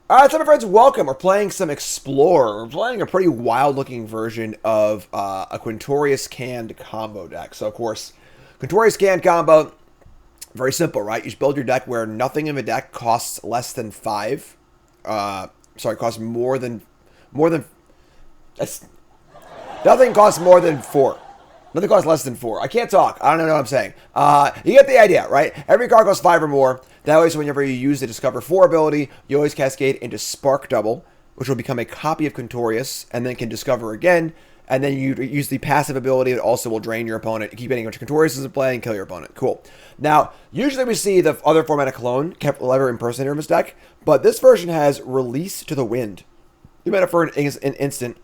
Alright, so my friends, welcome. We're playing some Explorer. We're playing a pretty wild-looking version of a Quintorius canned combo deck. So, of course, Quintorius canned combo, very simple, right? You just build your deck where nothing in the deck costs less than 5. Costs that's, nothing costs more than 4. Nothing costs less than 4. I can't talk. I don't know what I'm saying. You get the idea, right? Every card costs 5 or more. That way, so whenever you use the Discover 4 ability, you always cascade into Spark Double, which will become a copy of Quintorius, and then can Discover again. And then you use the passive ability that also will drain your opponent. You keep getting a bunch of Quintorius in play and kill your opponent. Cool. Now, usually we see the other format of Clone, Clever Impersonator in this deck, but this version has Release to the Wind. You mana for an instant.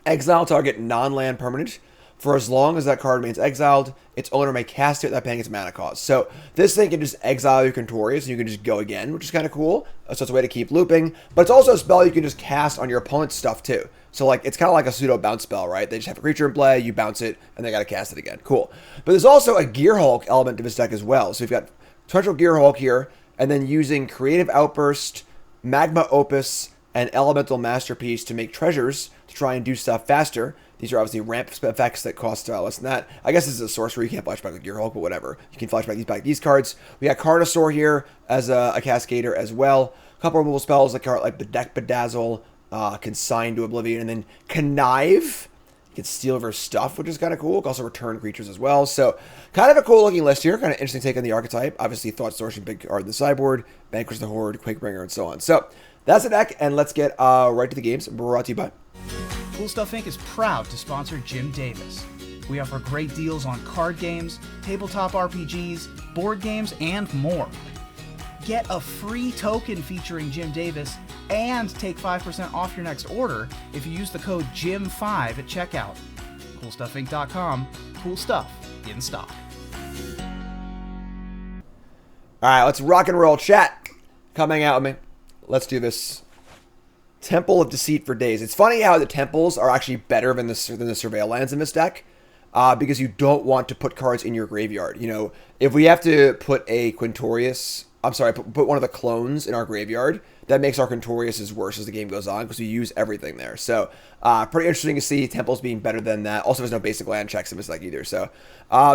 Exile target non-land permanent. For as long as that card remains exiled, its owner may cast it without paying its mana cost. So this thing can just exile your Quintorius and you can just go again, which is kind of cool. So it's a way to keep looping. But it's also a spell you can just cast on your opponent's stuff too. So like it's kind of like a pseudo bounce spell, right? They just have a creature in play, you bounce it, and they got to cast it again. Cool. But there's also a Gearhulk element to this deck as well. So you've got Torrential Gearhulk here, and then using Creative Outburst, Magma Opus, and Elemental Masterpiece to make treasures to try and do stuff faster. These are obviously ramp effects that cost less than that. I guess this is a sorcery. You can't flashback with Gearhulk, but whatever. You can flashback these cards. We got Carnosaur here as a Cascader as well. A couple removal spells like the Deck Bedazzle, Consign to Oblivion, and then Connive. You can steal their stuff, which is kind of cool. You can also return creatures as well. So kind of a cool looking list here. Kind of interesting take on the archetype. Obviously, Thought Distortion, big card in the sideboard, Vanquish the Horde, Quakebringer, and so on. So that's the deck, and let's get right to the games. Brought to you by Cool Stuff Inc. is proud to sponsor Jim Davis. We offer great deals on card games, tabletop RPGs, board games, and more. Get a free token featuring Jim Davis and take 5% off your next order if you use the code JIM5 at checkout. CoolStuffInc.com. Cool stuff in stock. All right, let's rock and roll. Chat, come hang out with me. Let's do this. Temple of Deceit for days. It's funny how the temples are actually better than the Surveil lands in this deck, because you don't want to put cards in your graveyard. You know, if we have to put a Quintorius, put one of the clones in our graveyard, that makes our Quintorius as worse as the game goes on because we use everything there. So, pretty interesting to see temples being better than that. Also, there's no basic land checks in this deck either. So,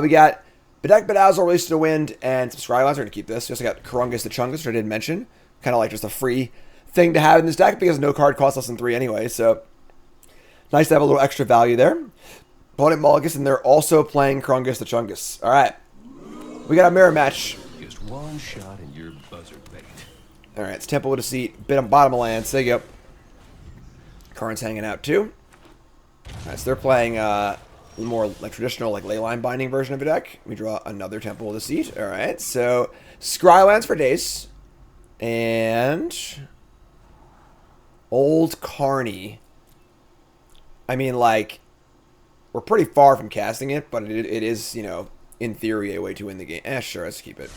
we got Deck Bedazzle, Release to the Wind, and some Scrylands. We're going to keep this. We also got Karungus the Chungus, which I didn't mention. Kind of like just a free thing to have in this deck because no card costs less than 3 anyway, so nice to have a little extra value there. Opponent Mulligus, and they're also playing Karungus the Chungus. Alright, we got a mirror match. Just one shot and you're buzzard bait. Alright, it's Temple of Deceit, bit on bottom of lands. There you go. Karn's hanging out too. Alright, so they're playing a more like traditional like leyline binding version of a deck. We draw another Temple of Deceit. Alright, so Scrylands for days. And Old Carney. I mean, like, we're pretty far from casting it, but it is, you know, in theory, a way to win the game. Sure, let's keep it.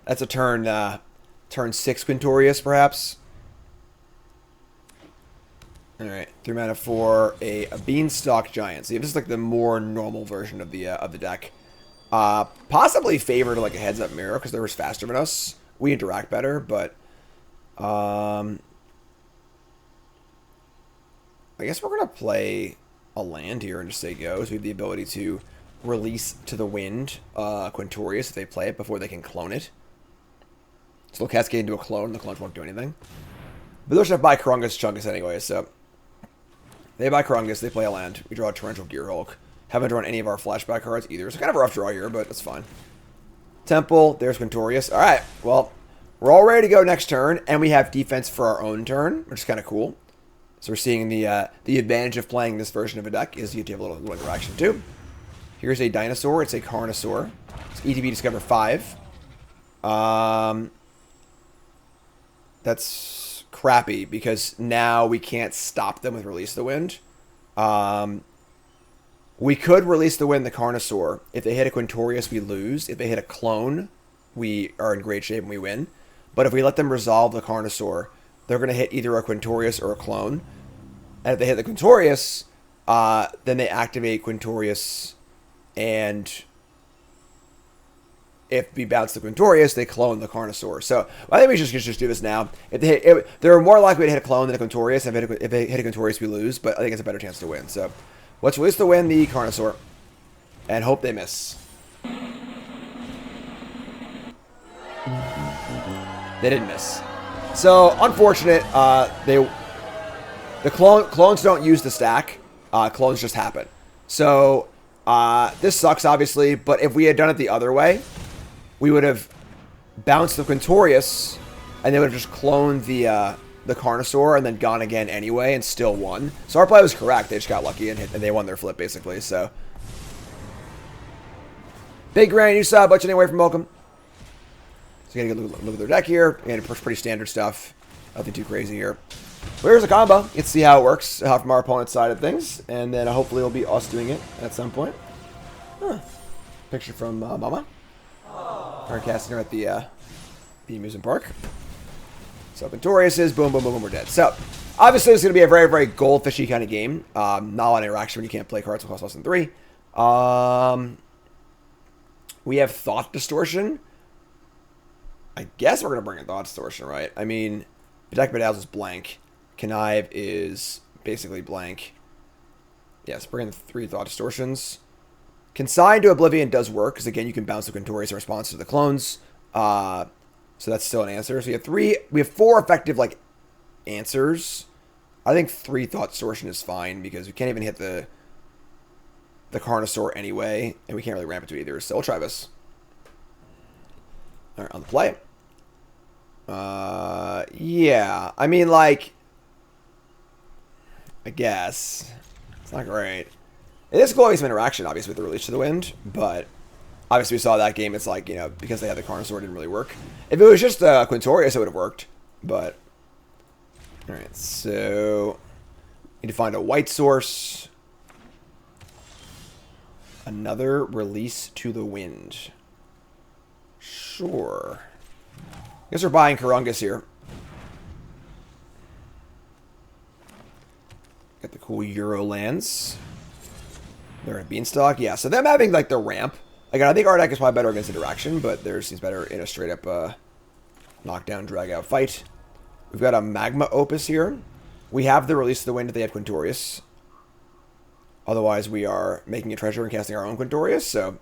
That's a turn 6 Quintorius, perhaps. Alright, 3 mana for a Beanstalk Giant. See, this is like the more normal version of the deck. Possibly favored like a heads-up mirror, because they're faster than us. We interact better, but I guess we're going to play a land here and just say go. So we have the ability to Release to the Wind Quintorius if they play it before they can clone it. So they'll cascade into a clone. The clones won't do anything. But they'll just buy Karungus Chungus anyway, so they buy Karungus, they play a land. We draw a Torrential Gearhulk. Haven't drawn any of our flashback cards either. It's kind of a rough draw here, but it's fine. Temple, there's Quintorius. Alright, well, we're all ready to go next turn, and we have defense for our own turn, which is kind of cool. So we're seeing the advantage of playing this version of a deck is you have a little interaction too. Here's a dinosaur. It's a Carnosaur. It's ETB Discover 5. That's crappy because now we can't stop them with Release the Wind. We could Release the Wind the Carnosaur. If they hit a Quintorius, we lose. If they hit a clone, we are in great shape and we win. But if we let them resolve the Carnosaur, they're going to hit either a Quintorius or a clone. And if they hit the Quintorius, then they activate Quintorius and if we bounce the Quintorius, they clone the Carnosaur. So I think we should just do this now. If they hit, they're more likely to hit a clone than a Quintorius. If they hit a Quintorius, we lose. But I think it's a better chance to win. So let's release to win the Carnosaur and hope they miss. They didn't miss. So unfortunate. The clones don't use the stack. Clones just happen. So this sucks, obviously. But if we had done it the other way, we would have bounced the Quintorius, and they would have just cloned the Carnosaur and then gone again anyway and still won. So our play was correct. They just got lucky and they won their flip, basically. So Big Grand, you sub. What's your name away from welcome? So you gotta look at their deck here. And pretty standard stuff. Nothing too crazy here. Well, here's a combo. Let's see how it works from our opponent's side of things. And then hopefully it'll be us doing it at some point. Huh. Picture from Mama. Our casting her at the amusement park. So Quintorius is boom, boom, boom, boom, we're dead. So obviously it's going to be a very, very goldfishy kind of game. Not a lot of interaction when you can't play cards that cost less than 3. We have Thought Distortion. I guess we're going to bring in Thought Distortion, right? I mean, Bedeck Bedazzle is blank. Connive is basically blank. Yes, bring in 3 Thought Distortions. Consign to Oblivion does work, because again, you can bounce the Quintorius in response to the clones. So that's still an answer. So we have 4 effective, like, answers. I think 3 Thought Distortion is fine, because we can't even hit the Carnosaur anyway, and we can't really ramp it to either, so we'll try this. Alright, on the play. Yeah. I mean, like, I guess. It's not great. It is cool some interaction, obviously, with the Release to the Wind, but obviously we saw that game, it's like, you know, because they had the Carnosaur, it didn't really work. If it was just Quintorius, it would have worked, but... Alright, so... Need to find a white source. Another Release to the Wind. Sure. I guess we're buying Karungus here. Got the cool Euro lands. They're a Beanstalk. Yeah, so them having, like, the ramp. Again, I think our deck is probably better against interaction, but theirs seems better in a straight-up knockdown, drag-out fight. We've got a Magma Opus here. We have the Release to the Wind if they have Quintorius. Otherwise, we are making a treasure and casting our own Quintorius, so...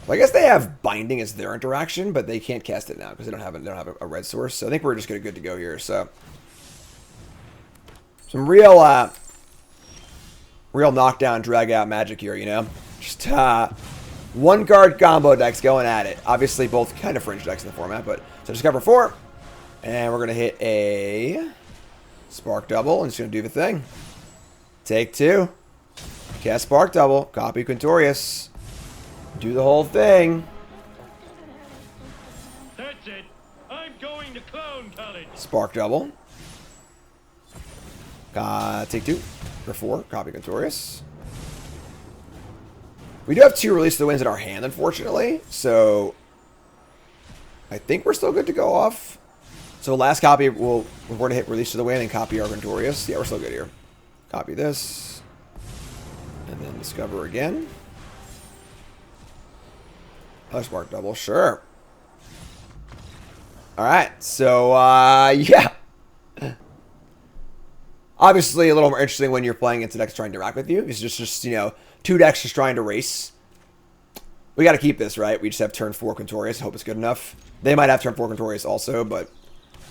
Well, I guess they have Binding as their interaction, but they can't cast it now because they don't have a red source. So I think we're just good to go here. So some real knockdown, drag out magic here, you know. Just 1-card combo decks going at it. Obviously, both kind of fringe decks in the format, but so discover 4, and we're gonna hit a Spark Double, and it's gonna do the thing. Take 2, cast Spark Double, copy Quintorius. Do the whole thing. That's it. I'm going to clone college. Spark Double. Take 2 for 4. Copy Quintorius. We do have 2 Release to the Winds in our hand, unfortunately. So I think we're still good to go off. So last copy, we're going to hit Release to the Wind and copy our Quintorius. Yeah, we're still good here. Copy this. And then discover again. Another Spark Double, sure. Alright, so, yeah. Obviously, a little more interesting when you're playing into decks trying to interact with you. It's just you know, 2 decks just trying to race. We got to keep this, right? We just have turn 4 Quintorius. Hope it's good enough. They might have turn 4 Quintorius also, but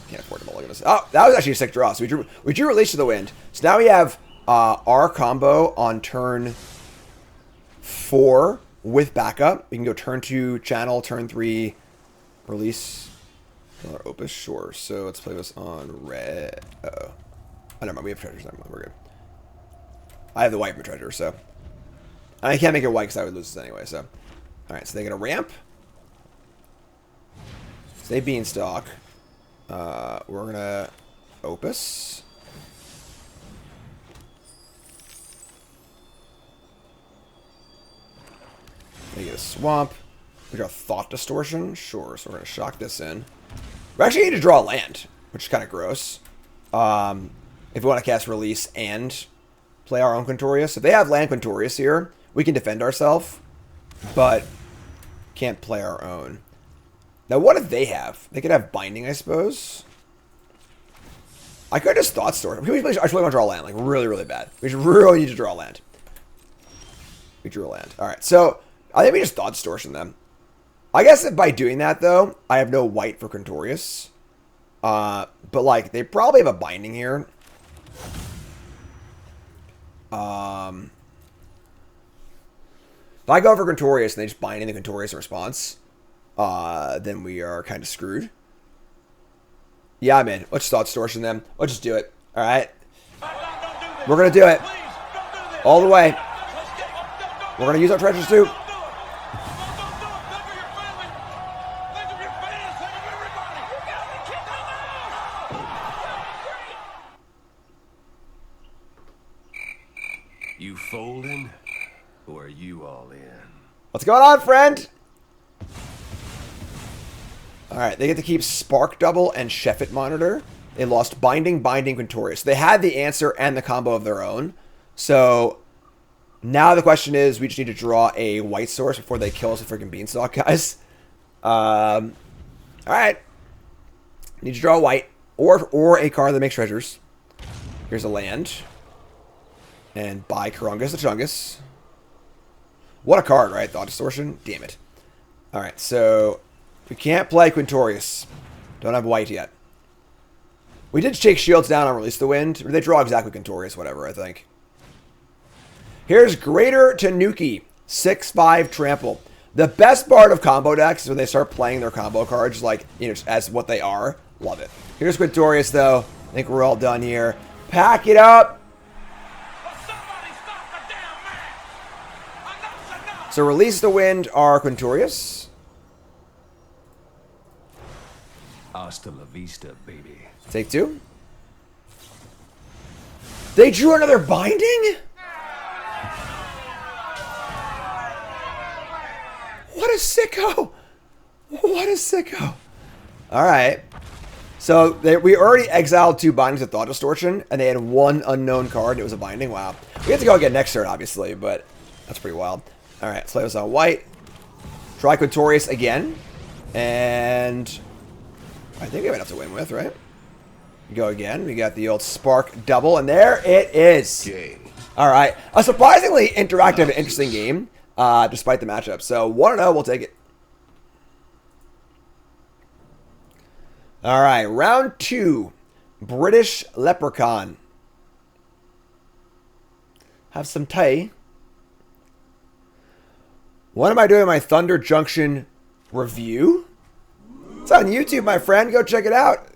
can't afford to mulligan this. Oh, that was actually a sick draw. So we drew Release to the Wind. So now we have our combo on turn 4 with backup. We can go turn 2 channel, turn 3 release. Another Opus, sure. So let's play this on red. Uh-oh. Oh, never mind. We have treasures. Never mind. We're good. I have the white for treasure, so. And I can't make it white because I would lose this anyway, so. Alright, so they get a ramp. Stay Beanstalk. We're gonna Opus. They get a Swamp. We draw Thought Distortion. Sure, so we're gonna shock this in. We actually need to draw a land, which is kind of gross. If we want to cast Release and play our own Quintorius. If they have land Quintorius here, we can defend ourselves, but can't play our own. Now, what if they have? They could have Binding, I suppose. I could just Thought Store. I really want to draw land, like really, really bad. We should really need to draw land. We drew a land. All right, so I think we just Thought Distortion them. I guess that by doing that, though, I have no white for Quintorius. But, like, they probably have a Binding here. If I go for Quintorius and they just bind in the Quintorius in response, then we are kind of screwed. Yeah, I'm in. Let's Thought Distortion them. Let's just do it. All right. We're going to do it. All the way. We're going to use our treasures too. You folding, or are you all in? What's going on, friend? Alright, they get to keep Spark Double and Sheffit Monitor. They lost Binding, Quintorius. They had the answer and the combo of their own. So, now the question is, we just need to draw a white source before they kill us with freaking Beanstalk, guys. Alright. Need to draw a white, or a card that makes treasures. Here's a land. And buy Karungus the Chungus. What a card, right? Thought Distortion? Damn it. Alright, so we can't play Quintorius. Don't have white yet. We did shake shields down on Release the Wind. They draw exactly Quintorius, whatever, I think. Here's Greater Tanuki. 6/5 Trample. The best part of combo decks is when they start playing their combo cards, like, you know, as what they are. Love it. Here's Quintorius, though. I think we're all done here. Pack it up. So Release the Wind are Quintorius. Hasta la vista, baby. Take two. They drew another Binding? What a sicko. What a sicko. Alright. So we already exiled 2 Bindings of Thought Distortion, and they had 1 unknown card, and it was a Binding. Wow. We have to go again next turn, obviously, but that's pretty wild. Alright, Slay us on white. Try Quintorius again. And I think we have enough to win with, right? Go again. We got the old Spark Double, and there it is. Alright. A surprisingly interactive and interesting game, despite the matchup. So 1-0, we'll take it. Alright, round 2. British Leprechaun. Have some tea. What am I doing? My Thunder Junction review? It's on YouTube, my friend. Go check it out.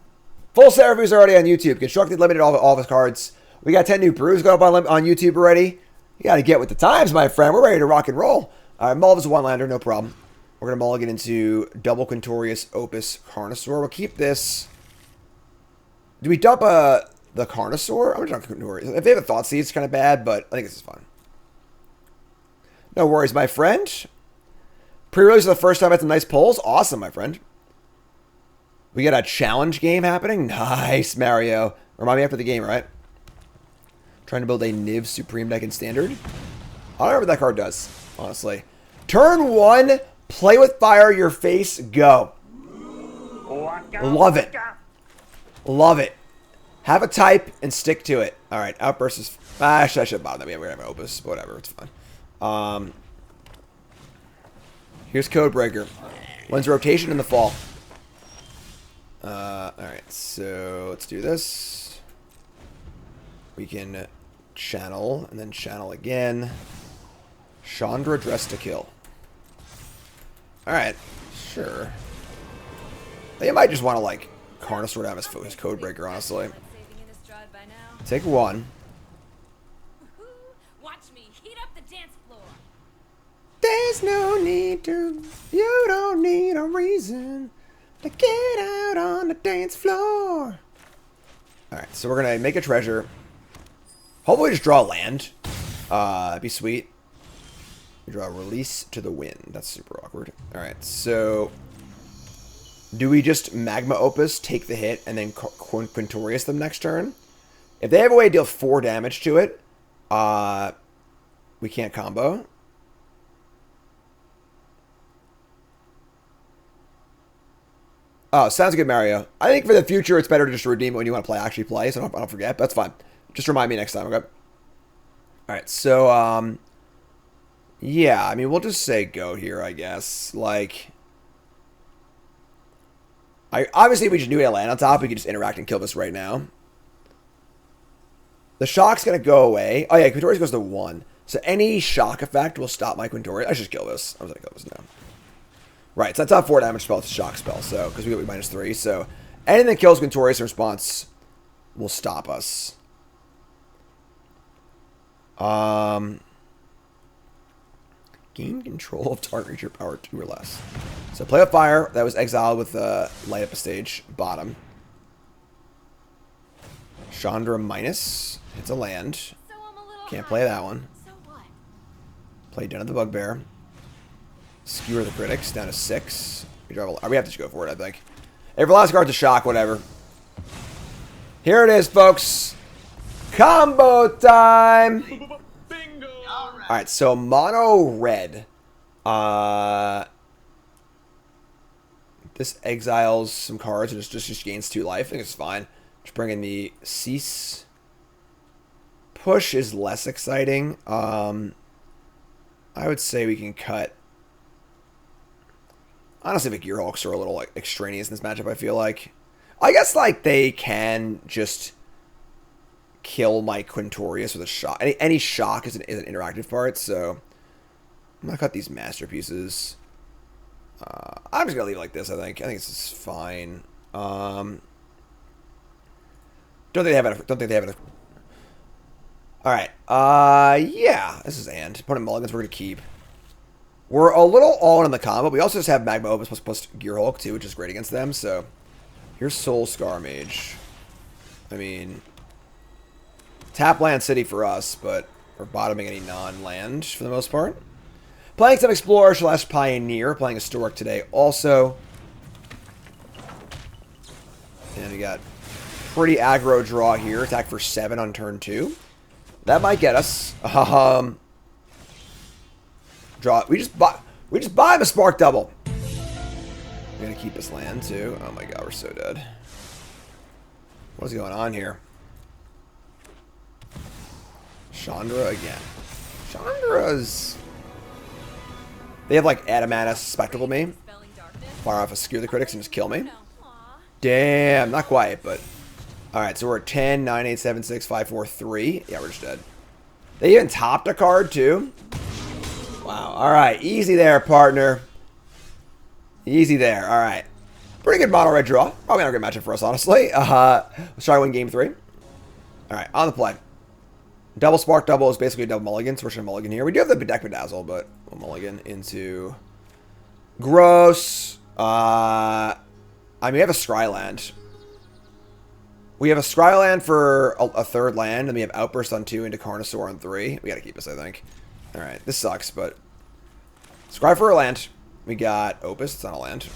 Full set reviews already on YouTube. Constructed Limited, all of his cards. We got 10 new brews going up on YouTube already. You got to get with the times, my friend. We're ready to rock and roll. All right, Mulligan's a one-lander, no problem. We're going to mulligan into double Quintorius Opus Carnosaur. We'll keep this. Do we dump the Carnosaur? I'm going to dump Quintorius. If they have a Thought Seed, it's kind of bad, but I think this is fine. No worries, my friend. Pre-release for the first time at some nice polls. Awesome, my friend. We got a challenge game happening. Nice, Mario. Remind me after the game, right? Trying to build a Niv Supreme deck in Standard. I don't remember what that card does, honestly. Turn 1, play with fire, your face, go. Love it. Love it. Have a type and stick to it. All right, Outburst is... I should bother them. Yeah, we're going to have an Opus. Whatever, it's fine. Here's Codebreaker. When's rotation in the fall? Alright, so let's do this. We can channel, and then channel again. Chandra Dress to Kill. Alright, sure. They might just want to, like, Carnosaur down his Codebreaker, honestly. Take 1. There's no need to, you don't need a reason to get out on the dance floor. Alright, so we're going to make a treasure. Hopefully just draw land. It'd be sweet. We draw a Release to the Wind. That's super awkward. Alright, so do we just Magma Opus, take the hit, and then Quintorius them next turn? If they have a way to deal 4 damage to it, We can't combo. Oh, sounds good, Mario. I think for the future, it's better to just redeem it when you want to play. Actually play, so I don't forget. That's fine. Just remind me next time, okay? All right, so, yeah, I mean, we'll just say go here, I guess. Like, obviously, if we just knew we had land on top, we could just interact and kill this right now. The shock's going to go away. Oh, yeah, Quintorius goes to 1. So any shock effect will stop my Quintorius. I should just kill this. I was going to kill this now. Right, so that's not 4 damage spell, it's a shock spell, so, because we got -3, so anything that kills Quintorius in response will stop us. Gain control of target creature power 2 or less. So play with fire, that was exiled with light up a stage, bottom. Chandra minus, it's a land. Can't play that one. Play Den of the Bugbear. Skewer the critics down to 6. We have to just go for it, I think. Every last card's a shock, whatever. Here it is, folks. Combo time. Bingo! Alright, so mono red. This exiles some cards and just gains 2 life. I think it's fine. Just bring in the cease. Push is less exciting. I would say we can cut. Honestly, the Gearhulks are a little like extraneous in this matchup, I feel like. I guess like they can just kill my Quintorius with a shock. Any shock is an interactive part, so I'm gonna cut these masterpieces. I'm just gonna leave it like this, I think. I think this is fine. Don't think they have enough. Alright. Yeah, this is and. Opponent mulligans we're gonna keep. We're a little all in on the combo. We also just have Magma Opus plus Gearhulk too, which is great against them. So here's Soul Scar Mage. I mean, tap land city for us, but we're bottoming any non-land for the most part. Playing some Explorer / Pioneer. Playing Historic today also. And we got pretty aggro draw here. Attack for 7 on turn 2. That might get us. Draw. We just buy him a Spark Double. We're gonna keep this land too. Oh my god, we're so dead. What's going on here? Chandra again. Chandra's. They have like Adamantus Spectacle me. Fire off a Skewer the Critics and just kill me. Damn, not quite, but. Alright, so we're at 10, 9, 8, 7, 6, 5, 4, 3. Yeah, we're just dead. They even topped a card too. Wow. All right. Easy there, partner. Easy there. All right. Pretty good mono red draw. Probably not a good matchup for us, honestly. Let's try to win game 3. All right. On the play. Double Spark Double is basically a double mulligan. So we're going to mulligan here. We do have the Bedeck Bedazzle, but we'll mulligan into gross. I mean, we have a Scryland. We have a Scryland for a 3rd land, and we have Outburst on 2 into Carnosaur on 3. We got to keep this, I think. Alright, this sucks, but Scry for a land. We got Opus, it's not a land.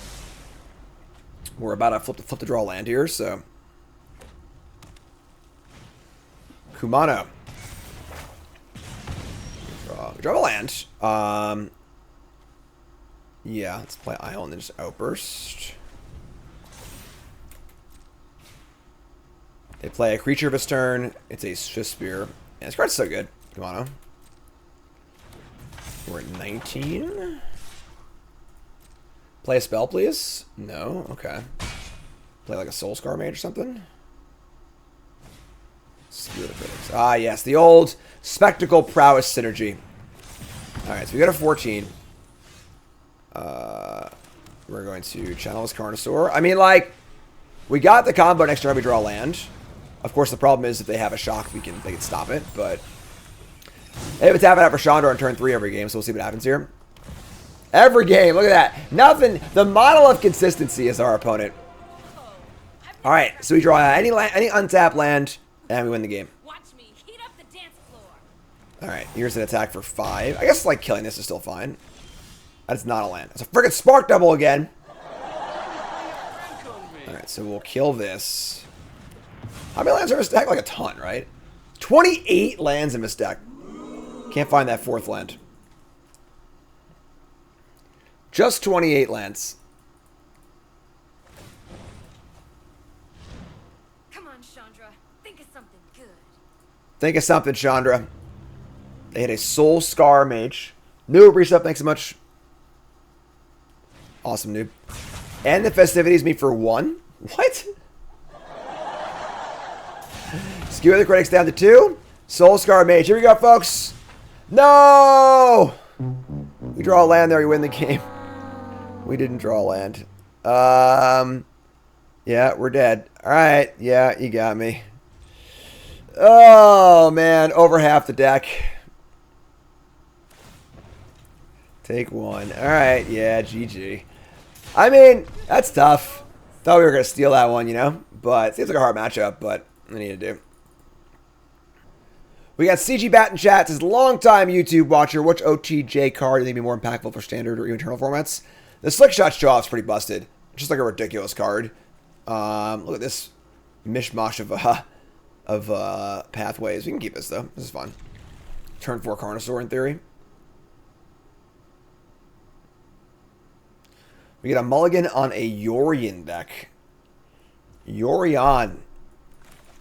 We're about to flip to draw a land here, so Kumano. We draw a land. Yeah, let's play Isle and then just Outburst. They play a creature of its turn. It's a Swift Spear. And this card's so good. Kumano. We're at 19. Play a spell, please? No? Okay. Play like a Soul Scar Mage or something? Skewer the Critics. Ah, yes. The old Spectacle Prowess synergy. Alright, so we got a 14. We're going to channel this Carnosaur. I mean, like, we got the combo next turn we draw land. Of course, the problem is if they have a shock, they can stop it, but they have a tap it out for Chandra on turn 3 every game, so we'll see what happens here. Every game, look at that. Nothing. The model of consistency is our opponent. All right, so we draw any untapped land, and we win the game. Watch me heat up the dance floor. All right, here's an attack for 5. I guess like killing this is still fine. That's not a land. It's a freaking Spark Double again. All right, so we'll kill this. How many lands are in this deck? Like a ton, right? 28 lands in this deck. Can't find that 4th land. Just 28 lands. Come on, Chandra. Think of something good. Think of something, Chandra. They had a Soul Scar Mage. Noob, reset, thanks so much. Awesome, noob. And the festivities meet for 1. What? Skewer the critics down to 2. Soul Scar Mage. Here we go, folks. No! We draw a land there, we win the game. We didn't draw a land. Yeah, we're dead. Alright, yeah, you got me. Oh, man, over half the deck. Take 1. Alright, yeah, GG. I mean, that's tough. Thought we were going to steal that one, you know? But it seems like a hard matchup, but I need to do. We got CG Bat in chat. Says, long-time YouTube watcher. Which OTJ card do you think would be more impactful for standard or eternal formats? The Slick Shot Show-Off's pretty busted. Just like a ridiculous card. Look at this mishmash of pathways. We can keep this, though. This is fun. Turn 4 Carnosaur, in theory. We get a mulligan on a Yorion deck. Yorion.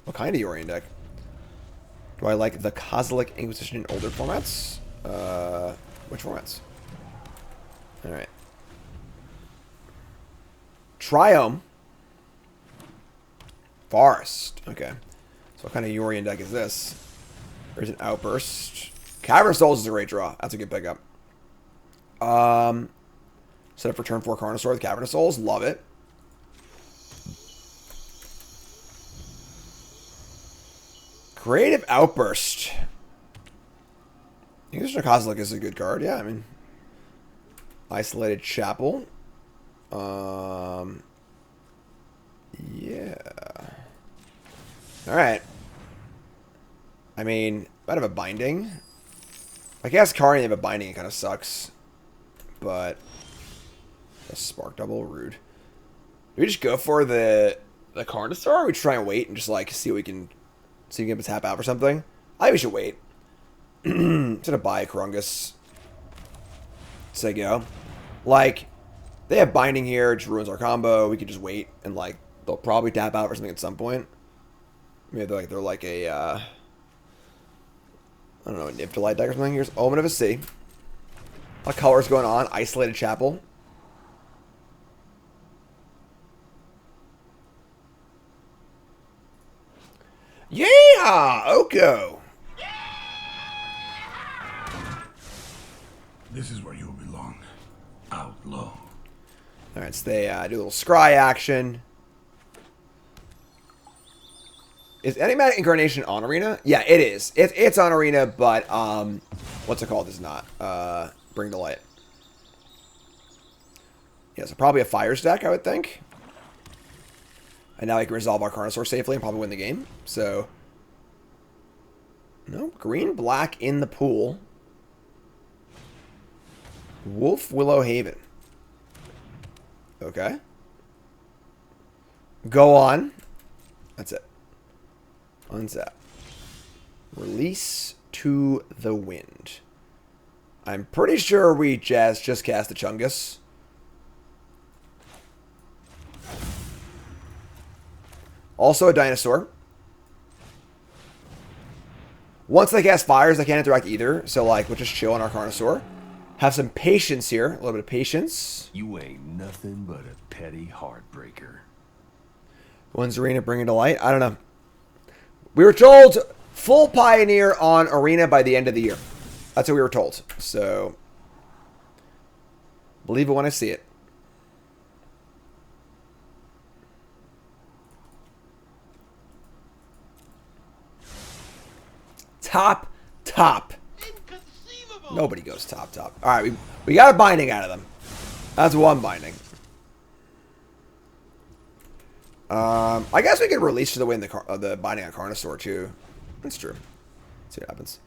What kind of Yorion deck? Do I like the Kozilek Inquisition in older formats? Which formats? Alright. Triome. Forest. Okay. So what kind of Yorion deck is this? There's an Outburst. Cavern Souls is a great draw. That's a good pickup. Set up for turn 4 Carnosaur with Cavern of Souls. Love it. Creative Outburst. Inquisition Kozilek is a good card. Yeah, I mean. Isolated Chapel. Yeah. Alright. I mean, might have a binding. I guess Kari they have a binding, it kind of sucks. But a Spark Double, rude. Do we just go for the Carnosaur, or we try and wait and just like see what we can see if we can tap out for something? I think we should wait. Instead of buy a Krungus. Say go. Like, they have binding here, it just ruins our combo. We could just wait and like they'll probably tap out for something at some point. Maybe they're like a I don't know, a Niftalite deck or something. Here's Omen of a Sea. A lot of colors going on. Isolated Chapel. Yeah! Oko! This is where you belong. Out low. Alright, so they do a little scry action. Is Enigmatic Incarnation on Arena? Yeah, it is. It's on Arena, but what's it called? It's not. Bring to Light. Yeah, so probably a Fires deck, I would think. And now I can resolve our Carnosaur safely and probably win the game. So, no, green, black in the pool. Wolf Willow Haven. Okay. Go on. That's it. Untap. Release to the Wind. I'm pretty sure we just cast the Chungus. Also a Dinosaur. Once they cast Fires, they can't interact either. So, like, we'll just chill on our Carnosaur. Have some patience here. A little bit of patience. You ain't nothing but a petty heartbreaker. When's Arena bringing to light? I don't know. We were told full Pioneer on Arena by the end of the year. That's what we were told. So, believe it when I see it. Top. Nobody goes top. All right, we got a binding out of them. That's one binding. I guess we could release to the win the binding on Carnosaur too. That's true. Let's see what happens.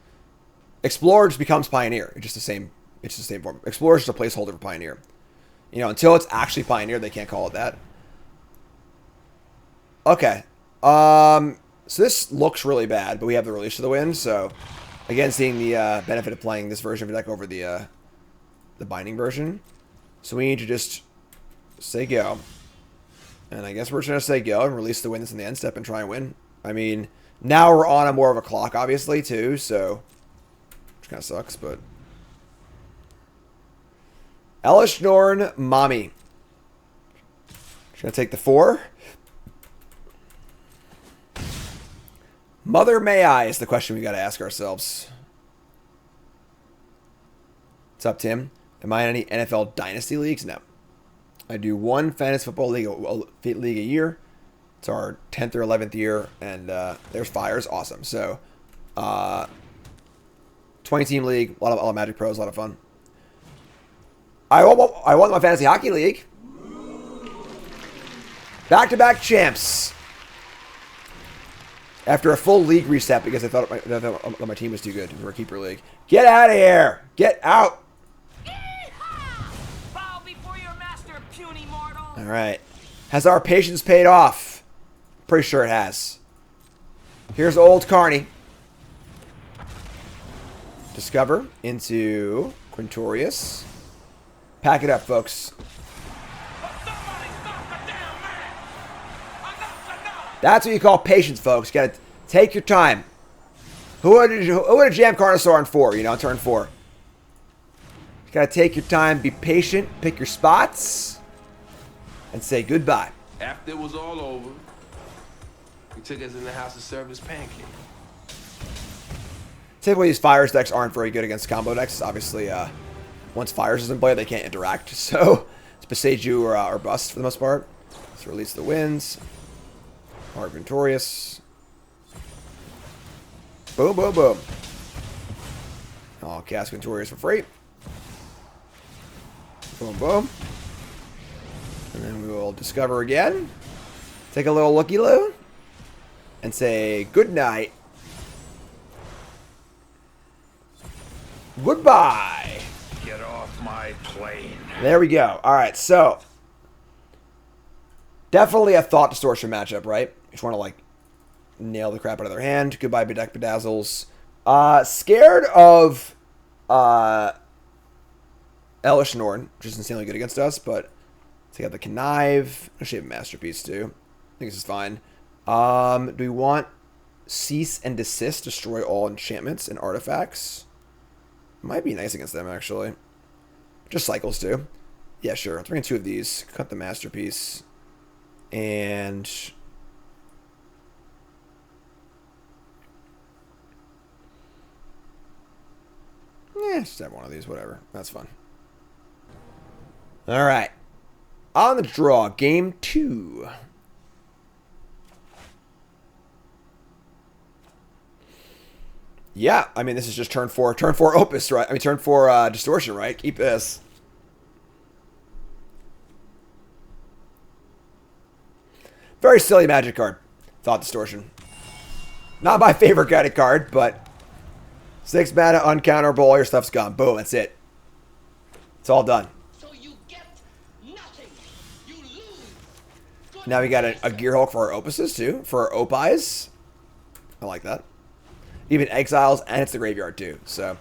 Explorer just becomes Pioneer. It's just the same. It's the same form. Explorer is just a placeholder for Pioneer. You know, until it's actually Pioneer, they can't call it that. Okay. So this looks really bad, but we have the Release to the Wind, so again, seeing the benefit of playing this version of the deck over the Binding version. So we need to just say go. And I guess we're just going to say go and Release the Wind in the end step and try and win. I mean, now we're on a more of a clock, obviously, too, so which kind of sucks, but Elish Norn, Mommy. Just going to take the 4. Mother may I is the question we got to ask ourselves. What's up, Tim? Am I in any NFL Dynasty leagues? No. I do one fantasy football league a year. It's our 10th or 11th year, and there's fires. Awesome. So, 20-team league, a lot of Magic Pros, a lot of fun. I won my fantasy hockey league. Back-to-back champs. After a full league reset because I thought my team was too good for a keeper league. Get out of here! Get out! Bow before your master, puny mortal. All right. Has our patience paid off? Pretty sure it has. Here's old Carney. Discover into Quintorius. Pack it up, folks. That's what you call patience, folks. You gotta take your time. Who would have jammed Carnosaur on 4, you know, on turn 4? You gotta take your time, be patient, pick your spots, and say goodbye. After it was all over, he took us in the house to serve his pancake. Typically, these Fires decks aren't very good against combo decks. Obviously, once Fires is in play, they can't interact. So, it's Besage or Bust for the most part. Let's Release the Winds. Hard Quintorius. Boom, boom, boom. I'll cast Quintorius for free. Boom, boom. And then we will discover again. Take a little looky-loo. And say good night. Goodbye. Get off my plane. There we go. All right, so definitely a Thought Distortion matchup, right? Just want to like nail the crap out of their hand. Goodbye, Bedeck Bedazzles. Scared of Elish Norn, which is insanely good against us, but take out the Connive. I should have Masterpiece too. I think this is fine. Do we want Cease and Desist, destroy all enchantments and artifacts? Might be nice against them, actually. Just cycles, too. Yeah, sure. Let's bring in 2 of these. Cut the Masterpiece. And yeah, just have one of these, whatever. That's fun. Alright. On the draw, game 2. Yeah, I mean, this is just turn 4 Opus, right? I mean, turn 4 Distortion, right? Keep this. Very silly Magic card. Thought Distortion. Not my favorite kind of card, but 6 mana, uncounterable, all your stuff's gone. Boom, that's it. It's all done. So you get nothing. You lose. Now we got a Gearhulk for our Opuses, too. For our Opis. I like that. Even Exiles, and it's the graveyard, too. So,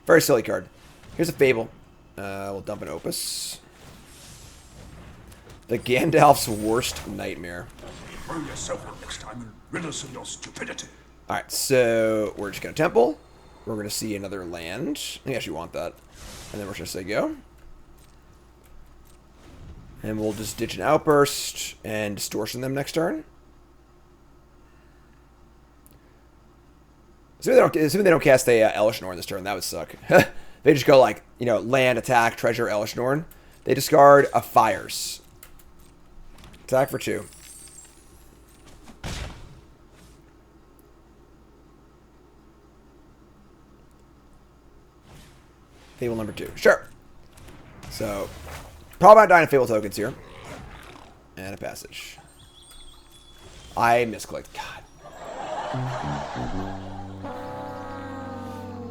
very silly card. Here's a Fable. We'll dump an Opus. The Gandalf's worst nightmare. Throw yourself out next time and rid us of your stupidity. Alright, so we're just going to Temple. We're going to see another land. I think I actually want that. And then we're just going to say go. And we'll just ditch an Outburst and Distortion them next turn. Assuming they don't cast a Elish Norn this turn, that would suck. They just go like, you know, land, attack, treasure, Elish Norn. They discard a Fires. Attack for 2. Fable number 2. Sure. So, probably not dying of Fable tokens here. And a passage. I misclicked. God.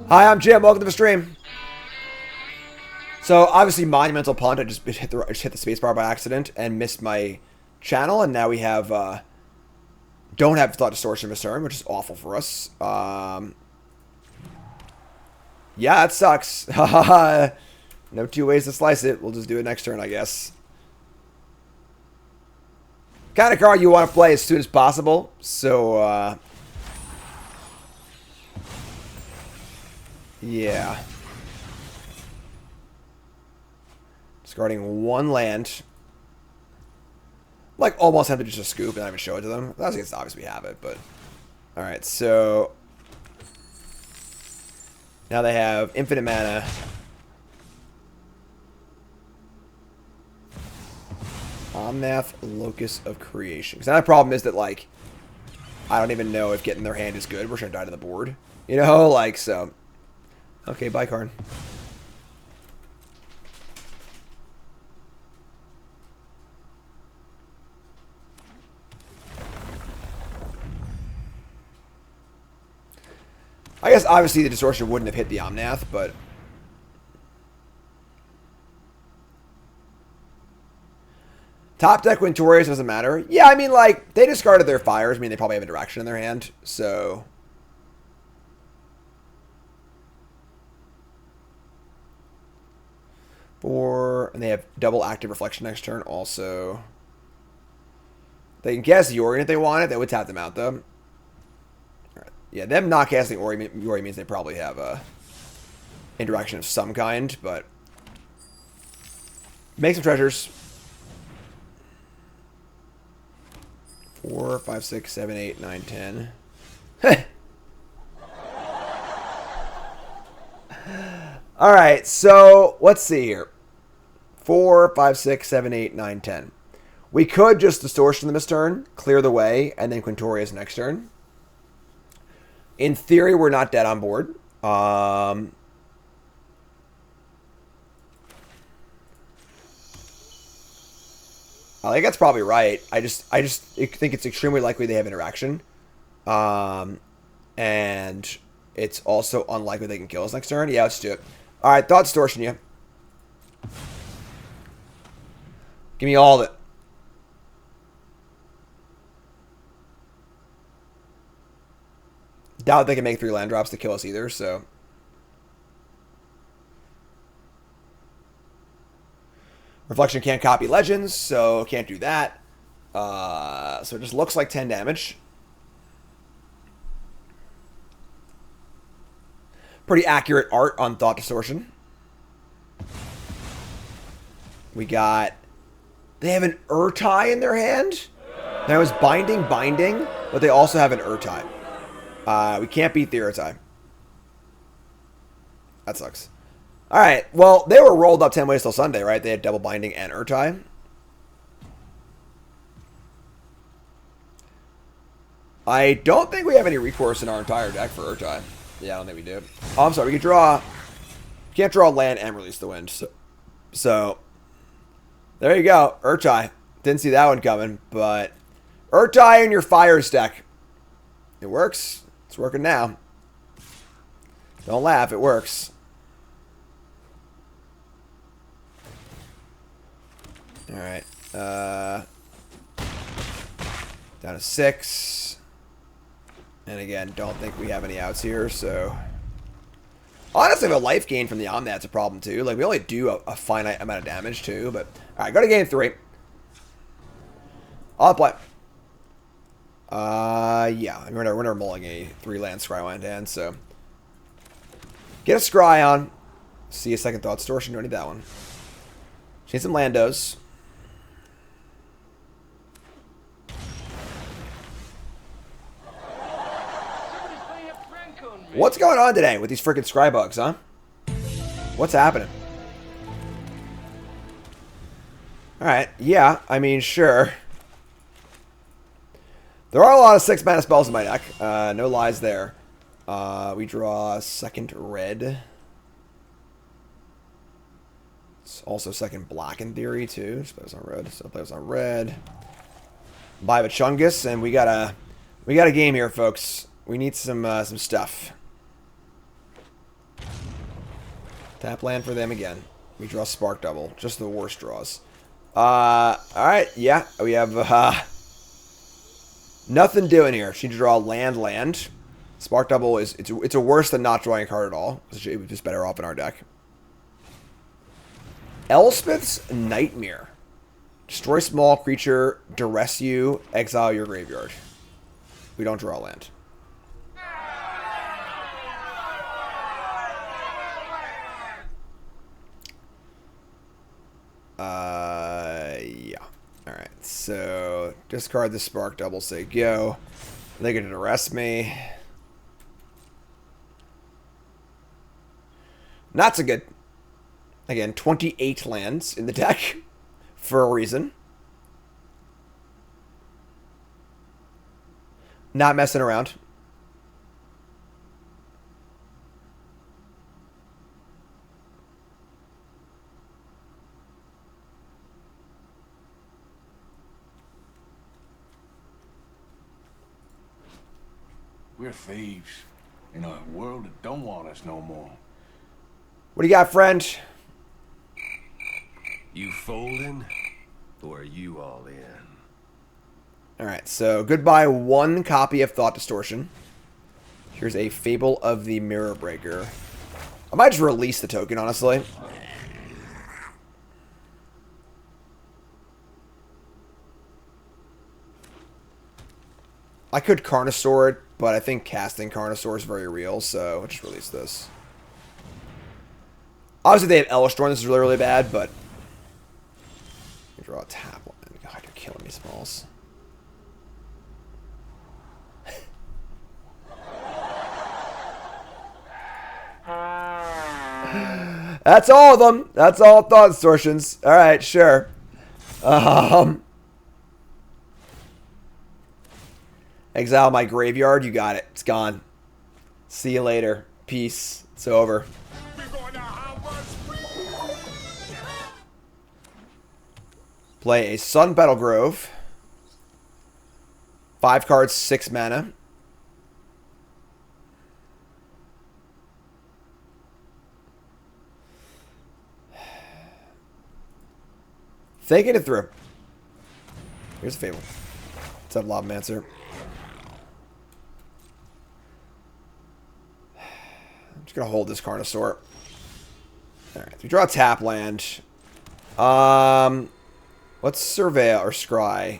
Hi, I'm Jim. Welcome to the stream. So, obviously, Monumental Punt. I just hit the spacebar by accident and missed my channel. And now we have Don't have Thought Distortion this turn, which is awful for us. Yeah, that sucks. No two ways to slice it. We'll just do it next turn, I guess. Kind of card you want to play as soon as possible. So, yeah. Discarding one land. Like, almost have to just scoop and not even show it to them. That's against obvious we have it, but... Alright, so... Now they have infinite mana. Omnath, Locus of Creation. Because now the problem is that, like, I don't even know if getting their hand is good. We're trying to die to the board. You know, like, so... Okay, bye, Karn. I guess, obviously, the Distortion wouldn't have hit the Omnath, but... Top deck Quintorius doesn't matter. Yeah, I mean, like, they discarded their fires. I mean, they probably have interaction in their hand, so... And they have double active reflection next turn also. They can cast Yorion if they want it. They would tap them out, though. Right. Yeah, them not casting Yorion means they probably have a interaction of some kind, but... Make some treasures. 4, 5, 6, 7, 8, 9, 10. Alright, so let's see here. 4, 5, 6, 7, 8, 9, 10. We could just Distortion them this turn, clear the way, and then Quintorius next turn. In theory, we're not dead on board. I think that's probably right. I just think it's extremely likely they have interaction. And it's also unlikely they can kill us next turn. Yeah, let's do it. Alright, Thought Distortion you. Give me all of it. Doubt they can make 3 land drops to kill us either, so... Reflection can't copy Legends, so can't do that. So it just looks like 10 damage. Pretty accurate art on Thought Distortion. We got... They have an Urtai in their hand? That was Binding, but they also have an Urtai. We can't beat the Urtai. That sucks. Alright, well, they were rolled up 10 ways till Sunday, right? They had double Binding and Urtai. I don't think we have any recourse in our entire deck for Urtai. Yeah, I don't think we do. Oh, I'm sorry, we can draw... Can't draw land and release the wind, so there you go, Urtai. Didn't see that one coming, but... Urtai in your Fires deck. It works. It's working now. Don't laugh, it works. Alright. Down to 6. And again, don't think we have any outs here, so... Honestly, the life gain from the Omnath's a problem, too. Like, we only do a finite amount of damage, too, but... Alright, go to game 3. I'll play. Yeah. We're never mulling a 3-land Scryland hand, so... Get a Scry on. See a second Thought Distortion. Don't need that one. Just need some Landos. What's going on today with these freaking Scry bugs, huh? What's happening? Alright, yeah, I mean, sure. There are a lot of 6-mana spells in my deck. No lies there. We draw second red. It's also second black in theory, too. Just plays on red. So plays on red. Buy a Chungus, and we got a game here, folks. We need some stuff. Tap land for them again. We draw Spark Double. Just the worst draws. Alright, yeah. We have, Nothing doing here. She needs to draw land. Spark Double is it's a worse than not drawing a card at all. It's just better off in our deck. Elspeth's Nightmare. Destroy small creature, duress you, exile your graveyard. We don't draw land. Yeah. Alright, so discard the Spark Double, say go. They're going to arrest me. Not so good. Again, 28 lands in the deck for a reason. Not messing around. We're thieves in a world that don't want us no more. What do you got, friend? You folding? Or are you all in? Alright, so goodbye 1 copy of Thought Distortion. Here's a Fable of the Mirror Breaker. I might just release the token, honestly. I could Carnosaur it, but I think casting Carnosaur is very real, so I'll just release this. Obviously, they have Elish Storm. This is really, really bad, but... Draw a tap one. God, you're killing me, Smalls. That's all of them. That's all Thought Distortions. Alright, sure. Exile my graveyard. You got it. It's gone. See you later. Peace. It's over. Play a Sun Battle Grove. 5 cards, 6 mana. Thinking it through. Here's a Fable. What's up, Lobmancer? I'm just going to hold this Carnosaur. Alright, we draw a tap land. Let's survey or scry.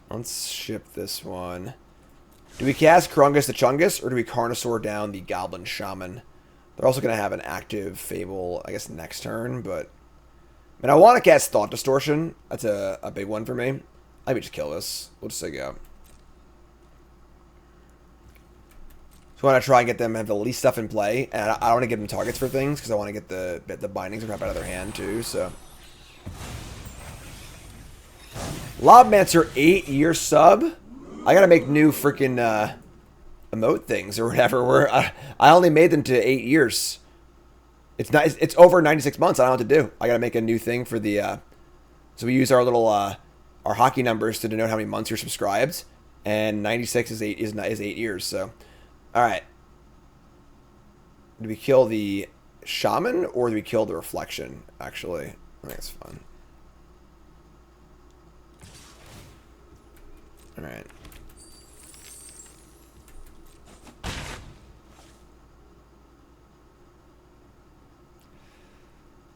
Let's ship this one. Do we cast Krungus the Chungus, or do we Carnosaur down the Goblin Shaman? They're also going to have an active Fable, I guess, next turn, but... I mean, I want to cast Thought Distortion. That's a big one for me. Let me just kill this. We'll just say go. So I want to try and get them to have the least stuff in play, and I don't want to give them targets for things, because I want to get the bindings crap out of their hand, too, so... Lobmancer 8-year sub. I gotta make new freaking emote things or whatever. I only made them to 8 years. It's not. It's over 96 months. I don't know what to do. I gotta make a new thing for the. So we use our little our hockey numbers to denote how many months you're subscribed, and 96 is 8 years. So, all right. Do we kill the shaman or do we kill the reflection? Actually, I think it's fun. All right.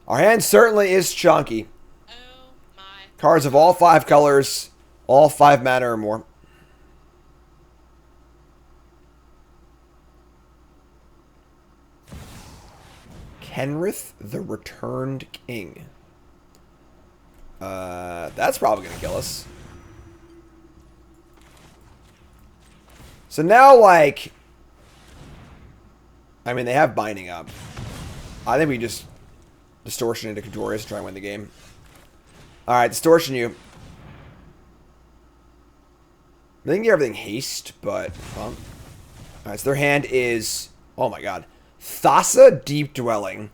Our hand certainly is chunky. Oh my. Cards of all 5 colors, all 5 mana or more. Kenrith the Returned King. That's probably going to kill us. So now, like... I mean, they have Binding up. I think we just... Distortion into Quintorius to try and win the game. Alright, Distortion you. I think everything haste, but... Well. Alright, so their hand is... Oh my god. Thassa Deep Dwelling.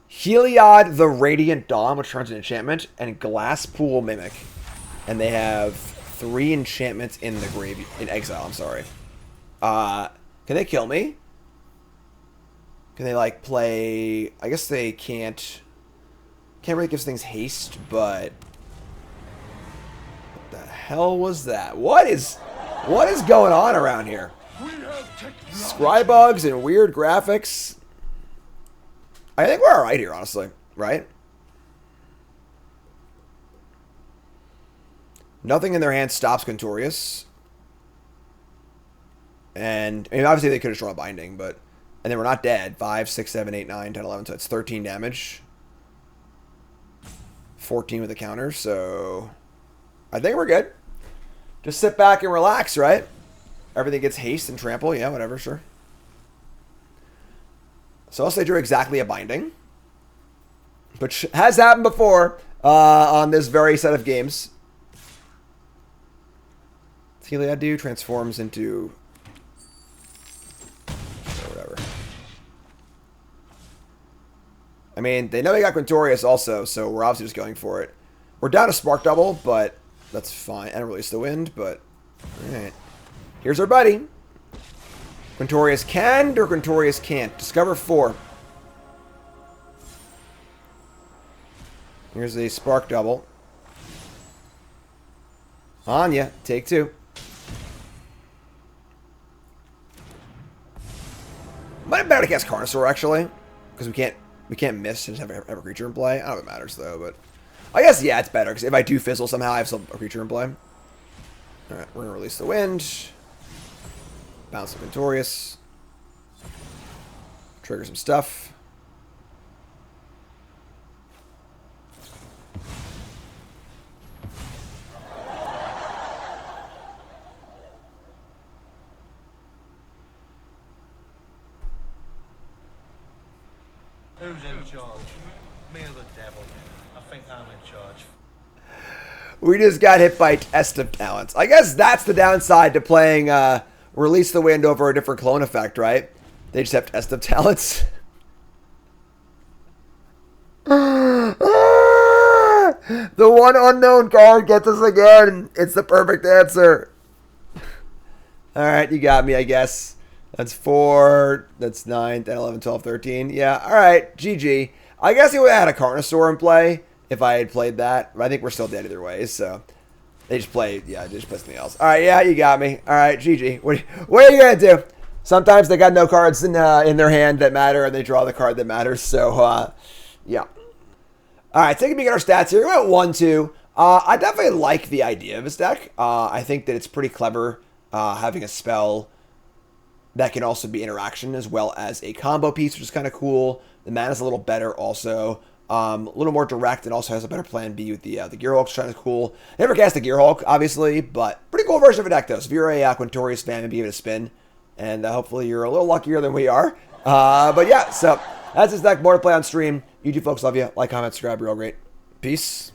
Heliod the Radiant Dawn, which turns an enchantment. And Glasspool Mimic. And they have 3 enchantments in the grave... In exile, I'm sorry. Can they kill me? Can they, like, play... I guess they can't... Can't really give things haste, but... What the hell was that? What is going on around here? Scry bugs and weird graphics. I think we're alright here, honestly. Right? Nothing in their hand stops Quintorius. And, I mean, obviously they could have drawn a binding, but... And then we're not dead. 5, 6, 7, 8, 9, 10, 11. So it's 13 damage. 14 with the counter, so... I think we're good. Just sit back and relax, right? Everything gets haste and trample. Yeah, whatever, sure. So also they drew exactly a binding. Which has happened before on this very set of games. Teliadu transforms into... whatever. I mean, they know they got Quintorius also, so we're obviously just going for it. We're down to Spark Double, but that's fine. And Release the Wind, but... Alright. Here's our buddy. Quintorius can or Quintorius can't. Discover 4. Here's a Spark Double. On ya. Take 2. Might have better to cast Carnosaur, actually. Because we can't miss and just have a creature in play. I don't know if it matters, though, but... I guess, yeah, it's better. Because if I do fizzle somehow, I have a creature in play. Alright, we're going to Release the Wind. Bounce the Quintorius. Trigger some stuff. Who's in charge? Me or the devil? I think I'm in charge. We just got hit by Test of Talents. I guess that's the downside to playing Release the Wind over a different clone effect, right? They just have Test of Talents. The one unknown card gets us again. It's the perfect answer. Alright, you got me, I guess. That's 4. That's 9, 10, 11, 12, 13. Yeah, alright. GG. I guess he would have had a Carnosaur in play if I had played that. But I think we're still dead either way, so... They just play, yeah, they just play something else. Alright, yeah, you got me. Alright, GG. What are you going to do? Sometimes they got no cards in their hand that matter, and they draw the card that matters, so, yeah. Alright, taking a peek at our stats here. We went 1-2. I definitely like the idea of this deck. I think that it's pretty clever having a spell that can also be interaction as well as a combo piece, which is kind of cool. The mana's a little better also. A little more direct and also has a better plan B with the Gearhulk, which is kind of cool. Never cast the Gearhulk, obviously, but pretty cool version of a deck, though. So if you're a Quintorius fan, maybe give it a spin. And hopefully you're a little luckier than we are. But yeah, so that's this deck. More to play on stream. YouTube folks, love you. Like, comment, subscribe. You're all great. Peace.